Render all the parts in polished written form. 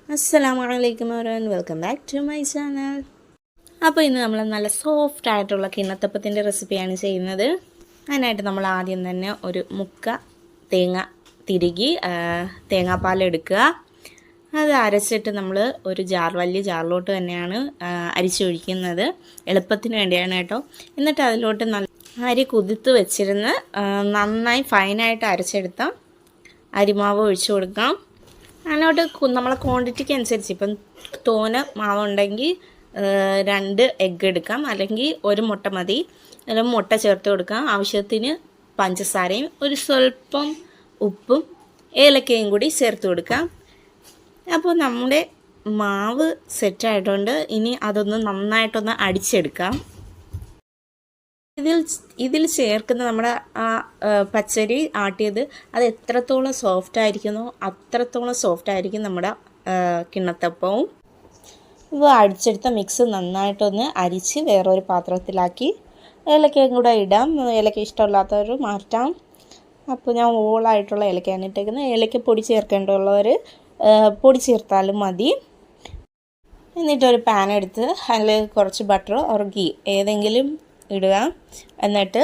അസ്സലാമലൈക്കും everyone, welcome back to my channel. അപ്പോൾ ഇന്ന് നമ്മൾ നല്ല സോഫ്റ്റ് ആയിട്ടുള്ള കിണ്ണത്തപ്പത്തിൻ്റെ റെസിപ്പിയാണ് ചെയ്യുന്നത്. അതിനായിട്ട് നമ്മൾ ആദ്യം തന്നെ ഒരു മുക്ക തേങ്ങ തിരുകി തേങ്ങാപ്പാലെടുക്കുക. അത് അരച്ചിട്ട് നമ്മൾ ഒരു വലിയ ജാറിലോട്ട് തന്നെയാണ് അരിച്ചൊഴിക്കുന്നത്. എളുപ്പത്തിന് വേണ്ടിയാണ് കേട്ടോ. എന്നിട്ട് അതിലോട്ട് നല്ല അരി കുതിർത്ത് വെച്ചിരുന്ന് നന്നായി ഫൈനായിട്ട് അരച്ചെടുത്ത അരിമാവ് ഒഴിച്ചു കൊടുക്കാം. അതിനോട്ട് നമ്മളെ ക്വാണ്ടിറ്റിക്ക് അനുസരിച്ച് ഇപ്പം തോന മാവുണ്ടെങ്കിൽ 2 എഗ്ഗ് എടുക്കാം, അല്ലെങ്കിൽ 1 മുട്ട മതി. അല്ലെങ്കിൽ മുട്ട ചേർത്ത് കൊടുക്കാം. ആവശ്യത്തിന് പഞ്ചസാരയും ഒരു സ്വല്പം ഉപ്പും ഏലക്കയും കൂടി ചേർത്ത് കൊടുക്കാം. അപ്പോൾ നമ്മുടെ മാവ് സെറ്റായിട്ടുണ്ട്. ഇനി അതൊന്ന് നന്നായിട്ടൊന്ന് അടിച്ചെടുക്കാം. ഇതിൽ ചേർക്കുന്ന നമ്മുടെ ആ പച്ചരി ആട്ടിയത് അത് എത്രത്തോളം സോഫ്റ്റ് ആയിരിക്കുന്നോ അത്രത്തോളം സോഫ്റ്റ് ആയിരിക്കും നമ്മുടെ കിണ്ണത്തപ്പവും. ഇത് അടിച്ചെടുത്ത മിക്സ് നന്നായിട്ടൊന്ന് അരിച്ച് വേറൊരു പാത്രത്തിലാക്കി ഏലക്കയും കൂടെ ഇടാം. ഏലക്ക ഇഷ്ടമില്ലാത്തവർ മാറ്റാം. അപ്പോൾ ഞാൻ ഓളായിട്ടുള്ള ഏലക്കയാണ് ഇട്ടേക്കുന്നത്. ഏലക്ക പൊടി ചേർക്കേണ്ടവർ പൊടി ചേർത്താലും മതി. എന്നിട്ടൊരു പാൻ എടുത്ത് അതിൽ കുറച്ച് ബട്ടറോ ഓർ ഗീ ഏതെങ്കിലും ഇടുക. എന്നിട്ട്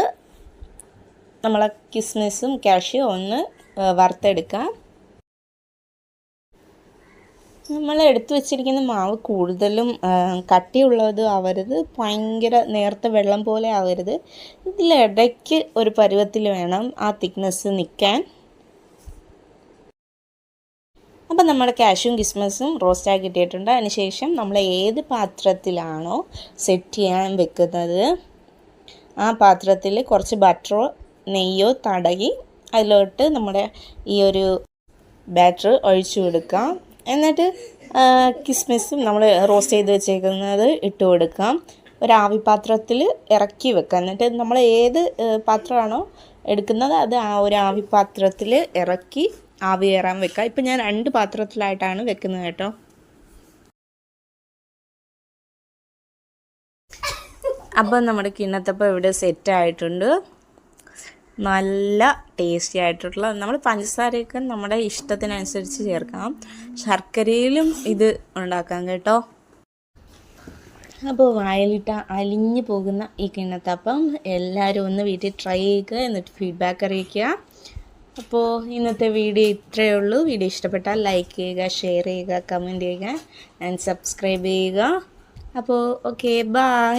നമ്മളെ കിസ്മിസും കാഷ്യൂ ഒന്ന് വറുത്തെടുക്കാം. നമ്മൾ എടുത്തു വെച്ചിരിക്കുന്ന മാവ് കൂടുതലും കട്ടിയുള്ളത് ആവരുത്, ഭയങ്കര നേർത്ത വെള്ളം പോലെ ആവരുത്. ഇതിലിടയ്ക്ക് ഒരു പരുവത്തിൽ വേണം ആ തിക്നെസ് നിൽക്കാൻ. അപ്പം നമ്മുടെ കാഷ്യൂം കിസ്മസും റോസ്റ്റാക്കി കിട്ടിയിട്ടുണ്ട്. അതിനുശേഷം നമ്മൾ ഏത് പാത്രത്തിലാണോ സെറ്റ് ചെയ്യാൻ വെക്കുന്നത് ആ പാത്രത്തിൽ കുറച്ച് ബട്ടറോ നെയ്യോ തടകി അതിലോട്ട് നമ്മുടെ ഈ ഒരു ബാറ്റർ ഒഴിച്ചു കൊടുക്കാം. എന്നിട്ട് കിസ്മിസും നമ്മൾ റോസ്റ്റ് ചെയ്ത് വെച്ചേക്കുന്നത് ഇട്ട് കൊടുക്കാം. ഒരു ആവിപാത്രത്തിൽ ഇറക്കി വെക്കാം. എന്നിട്ട് നമ്മൾ ഏത് പാത്രമാണോ എടുക്കുന്നത് അത് ആ ഒരു ആവിപാത്രത്തിൽ ഇറക്കി ആവി കയറാൻ വെക്കാം. ഇപ്പം ഞാൻ 2 പാത്രത്തിലായിട്ടാണ് വെക്കുന്നത് കേട്ടോ. അപ്പം നമ്മുടെ കിണ്ണത്തപ്പം ഇവിടെ സെറ്റായിട്ടുണ്ട്. നല്ല ടേസ്റ്റി ആയിട്ടുള്ള, നമ്മൾ പഞ്ചസാരയൊക്കെ നമ്മുടെ ഇഷ്ടത്തിനനുസരിച്ച് ചേർക്കാം. ശർക്കരയിലും ഇത് ഉണ്ടാക്കാം കേട്ടോ. അപ്പോൾ വായിലിട്ട അലിഞ്ഞു പോകുന്ന ഈ കിണ്ണത്തപ്പം എല്ലാവരും ഒന്ന് വീട്ടിൽ ട്രൈ ചെയ്യുക, എന്നിട്ട് ഫീഡ്ബാക്ക് അറിയിക്കുക. അപ്പോൾ ഇന്നത്തെ വീഡിയോ ഇത്രയേ ഉള്ളൂ. വീഡിയോ ഇഷ്ടപ്പെട്ടാൽ ലൈക്ക് ചെയ്യുക, ഷെയർ ചെയ്യുക, കമൻറ്റ് ചെയ്യുക ആൻഡ് സബ്സ്ക്രൈബ് ചെയ്യുക. അപ്പോൾ ഓക്കെ, ബൈ.